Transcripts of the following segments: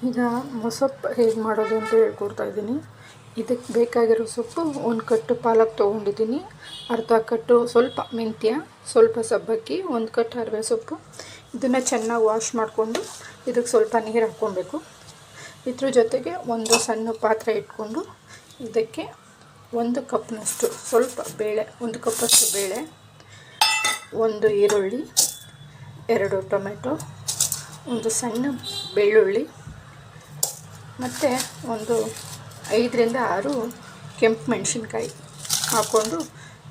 ಈಗ ಮೊಸಪ್ಪು ಹೇಗೆ ಮಾಡೋದು ಅಂತ ಹೇಳ್ಕೊಡ್ತಾ ಇದ್ದೀನಿ. ಇದಕ್ಕೆ ಬೇಕಾಗಿರೋ ಸೊಪ್ಪು ಒಂದು ಕಟ್ಟು ಪಾಲಕ್ ತೊಗೊಂಡಿದ್ದೀನಿ, ಅರ್ಧ ಕಟ್ಟು ಸ್ವಲ್ಪ ಮೆಂತ್ಯ, ಸ್ವಲ್ಪ ಸಬ್ಬಕ್ಕಿ, ಒಂದು ಕಟ್ಟು ಅರಿವೆ ಸೊಪ್ಪು. ಇದನ್ನು ಚೆನ್ನಾಗಿ ವಾಶ್ ಮಾಡಿಕೊಂಡು ಇದಕ್ಕೆ ಸ್ವಲ್ಪ ನೀರು ಹಾಕ್ಕೊಬೇಕು. ಇದ್ರ ಜೊತೆಗೆ ಒಂದು ಸಣ್ಣ ಪಾತ್ರೆ ಇಟ್ಕೊಂಡು ಇದಕ್ಕೆ ಒಂದು ಕಪ್ನಷ್ಟು ಸ್ವಲ್ಪ ಬೇಳೆ, ಒಂದು ಕಪ್ಪಷ್ಟು ಬೇಳೆ, ಒಂದು ಈರುಳ್ಳಿ, 2 ಟೊಮೆಟೊ, ಒಂದು ಸಣ್ಣ ಬೆಳ್ಳುಳ್ಳಿ ಮತ್ತು ಒಂದು 5ರಿಂದ 6 ಕೆಂಪು ಮೆಣಸಿನ್ಕಾಯಿ ಹಾಕ್ಕೊಂಡು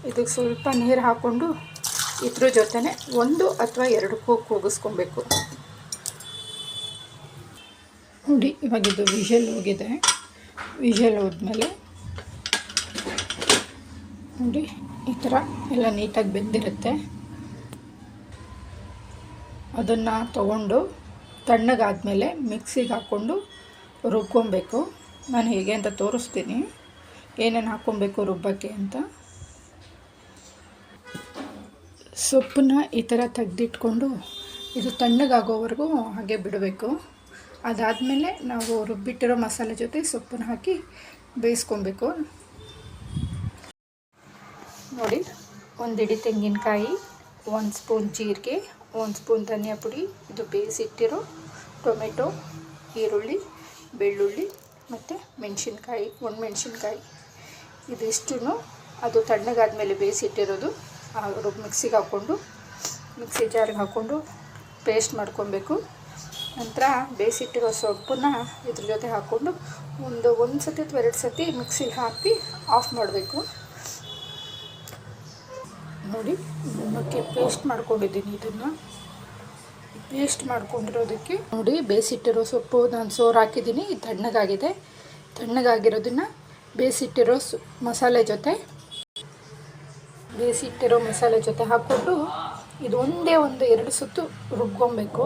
ಇದಕ್ಕೆ ಸ್ವಲ್ಪ ನೀರು ಹಾಕ್ಕೊಂಡು ಇದ್ರ ಜೊತೆನೆ 1 ಅಥವಾ 2 ಕೂಗಿಸ್ಕೊಬೇಕು. ನೋಡಿ, ಇವಾಗ ಇದು ವಿಷಲ್ ಹೋಗಿದೆ. ವಿಷಲ್ ಹೋದ್ಮೇಲೆ ನೋಡಿ ಈ ಥರ ಎಲ್ಲ ನೀಟಾಗಿ ಬೆಂದಿರುತ್ತೆ. ಅದನ್ನು ತಗೊಂಡು ತಣ್ಣಗಾದಮೇಲೆ ಮಿಕ್ಸಿಗೆ ಹಾಕ್ಕೊಂಡು ರುಬ್ಕೊಬೇಕು. ನಾನು ಹೇಗೆ ಅಂತ ತೋರಿಸ್ತೀನಿ, ಏನೇನು ಹಾಕ್ಕೊಬೇಕು ರುಬ್ಬಕ್ಕೆ ಅಂತ. ಸೊಪ್ಪನ್ನ ಈ ಥರ ತೆಗೆದಿಟ್ಕೊಂಡು ಇದು ತಣ್ಣಗಾಗೋವರೆಗೂ ಹಾಗೆ ಬಿಡಬೇಕು. ಅದಾದಮೇಲೆ ನಾವು ರುಬ್ಬಿಟ್ಟಿರೋ ಮಸಾಲೆ ಜೊತೆ ಸೊಪ್ಪನ್ನ ಹಾಕಿ ಬೇಯಿಸ್ಕೊಬೇಕು. ನೋಡಿ, 1 ಹಿಡಿ ತೆಂಗಿನಕಾಯಿ, 1 ಸ್ಪೂನ್ ಜೀರಿಗೆ, 1 ಸ್ಪೂನ್ ಧನಿಯಾ ಪುಡಿ, ಇದು ಬೇಯಿಸಿಟ್ಟಿರೋ ಟೊಮೆಟೊ, ಈರುಳ್ಳಿ, ಬೆಳ್ಳುಳ್ಳಿ ಮತ್ತು ಮೆಣಸಿನ್ಕಾಯಿ, 1 ಮೆಣಸಿನ್ಕಾಯಿ, ಇದಿಷ್ಟು ಅದು ತಣ್ಣಗಾದ್ಮೇಲೆ ಬೇಯಿಸಿಟ್ಟಿರೋದು ಮಿಕ್ಸಿಗೆ ಹಾಕ್ಕೊಂಡು ಮಿಕ್ಸಿ ಜಾರಿಗೆ ಹಾಕ್ಕೊಂಡು ಪೇಸ್ಟ್ ಮಾಡ್ಕೊಬೇಕು. ನಂತರ ಬೇಯಿಸಿಟ್ಟಿರೋ ಸೊಪ್ಪನ್ನ ಇದ್ರ ಜೊತೆ ಹಾಕ್ಕೊಂಡು ಒಂದು ಸತಿ ಅಥವಾ 2 ಸತಿ ಮಿಕ್ಸಿಗೆ ಹಾಕಿ ಆಫ್ ಮಾಡಬೇಕು. ನೋಡಿ, ಇದಕ್ಕೆ ಪೇಸ್ಟ್ ಮಾಡ್ಕೊಂಡಿದ್ದೀನಿ. ಇದನ್ನು ಪೇಸ್ಟ್ ಮಾಡ್ಕೊಂಡಿರೋದಕ್ಕೆ ನೋಡಿ, ಬೇಯಿಸಿಟ್ಟಿರೋ ಸೊಪ್ಪು ನಾನು ಸೋರು ಹಾಕಿದ್ದೀನಿ. ಇದು ತಣ್ಣಗಾಗಿದೆ. ತಣ್ಣಗಾಗಿರೋದನ್ನು ಬೇಯಿಸಿಟ್ಟಿರೋ ಮಸಾಲೆ ಜೊತೆ ಹಾಕ್ಕೊಂಡು ಇದು ಒಂದೇ 1-2 ಸುತ್ತು ರುಬ್ಕೊಬೇಕು.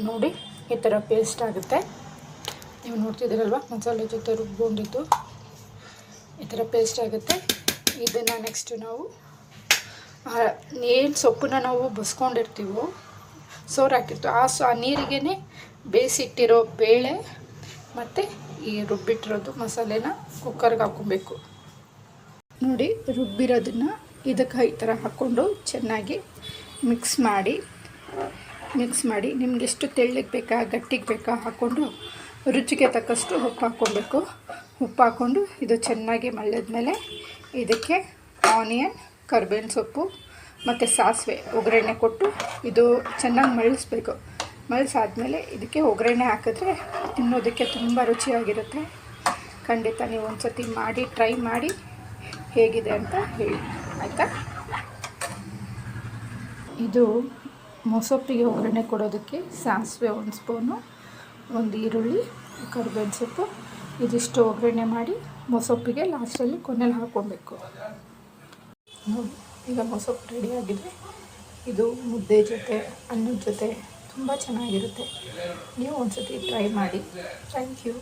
ನೋಡಿ, ಈ ಥರ ಪೇಸ್ಟ್ ಆಗುತ್ತೆ. ನೀವು ನೋಡ್ತಿದ್ದೀರಲ್ವ, ಮಸಾಲೆ ಜೊತೆ ರುಬ್ಕೊಂಡಿದ್ದು ಈ ಥರ ಪೇಸ್ಟ್ ಆಗುತ್ತೆ. ಇದನ್ನು ನೆಕ್ಸ್ಟ್ ನಾವು ಏನು ಸೊಪ್ಪನ್ನ ನಾವು ಬಸ್ಕೊಂಡಿರ್ತೀವೋ, ಸೋರು ಹಾಕಿರ್ತೀವೋ ಆ ನೀರಿಗೇ ಬೇಯಿಸಿಟ್ಟಿರೋ ಬೇಳೆ ಮತ್ತು ಈ ರುಬ್ಬಿಟ್ಟಿರೋದು ಮಸಾಲೆನ ಕುಕ್ಕರ್ಗೆ ಹಾಕ್ಕೊಬೇಕು. ನೋಡಿ, ರುಬ್ಬಿರೋದನ್ನು ಇದಕ್ಕೆ ಈ ಥರ ಹಾಕ್ಕೊಂಡು ಚೆನ್ನಾಗಿ ಮಿಕ್ಸ್ ಮಾಡಿ ನಿಮ್ಗೆ ಎಷ್ಟು ತೆಳ್ಳಗೆ ಬೇಕಾ ಗಟ್ಟಿಗೆ ಬೇಕಾ ಹಾಕ್ಕೊಂಡು ರುಚಿಗೆ ತಕ್ಕಷ್ಟು ಉಪ್ಪು ಹಾಕ್ಕೊಬೇಕು. ಉಪ್ಪು ಹಾಕ್ಕೊಂಡು ಇದು ಚೆನ್ನಾಗಿ ಮಳ್ಳಿದ್ಮೇಲೆ ಇದಕ್ಕೆ ಆನಿಯನ್, ಕರಿಬೇವಿನ ಸೊಪ್ಪು ಮತ್ತು ಸಾಸಿವೆ ಒಗ್ಗರಣೆ ಕೊಟ್ಟು ಇದು ಚೆನ್ನಾಗಿ ಮಳ್ಳಿಸ್ಬೇಕು. ಮಳ್ಳಿಸಾದ್ಮೇಲೆ ಇದಕ್ಕೆ ಒಗ್ಗರಣೆ ಹಾಕಿದ್ರೆ ತಿನ್ನೋದಕ್ಕೆ ತುಂಬ ರುಚಿಯಾಗಿರುತ್ತೆ. ಖಂಡಿತ ನೀವು ಒಂದು ಸತಿ ಮಾಡಿ ಟ್ರೈ ಮಾಡಿ ಹೇಗಿದೆ ಅಂತ ಹೇಳಿ, ಆಯಿತಾ? ಇದು ಮೊಸಪ್ಪಿಗೆ ಒಗ್ಗರಣೆ ಕೊಡೋದಕ್ಕೆ ಸಾಸಿವೆ 1 ಸ್ಪೂನು, 1 ಈರುಳ್ಳಿ, ಕರಿಬೇವಿನ ಸೊಪ್ಪು ಇದಿಷ್ಟು ಒಗ್ಗರಣೆ ಮಾಡಿ ಮೊಸಪ್ಪಿಗೆ ಲಾಸ್ಟಲ್ಲಿ ಕೊನೆಯಲ್ಲಿ ಹಾಕ್ಕೊಬೇಕು. ನೋಡಿ, ಈಗ ಮೊಸಪ್ಪು ರೆಡಿಯಾಗಿದೆ. ಇದು ಮುದ್ದೆ ಜೊತೆ, ಅನ್ನದ ಜೊತೆ ತುಂಬ ಚೆನ್ನಾಗಿರುತ್ತೆ. ನೀವು ಒಂದು ಸತಿ ಟ್ರೈ ಮಾಡಿ. Thank you.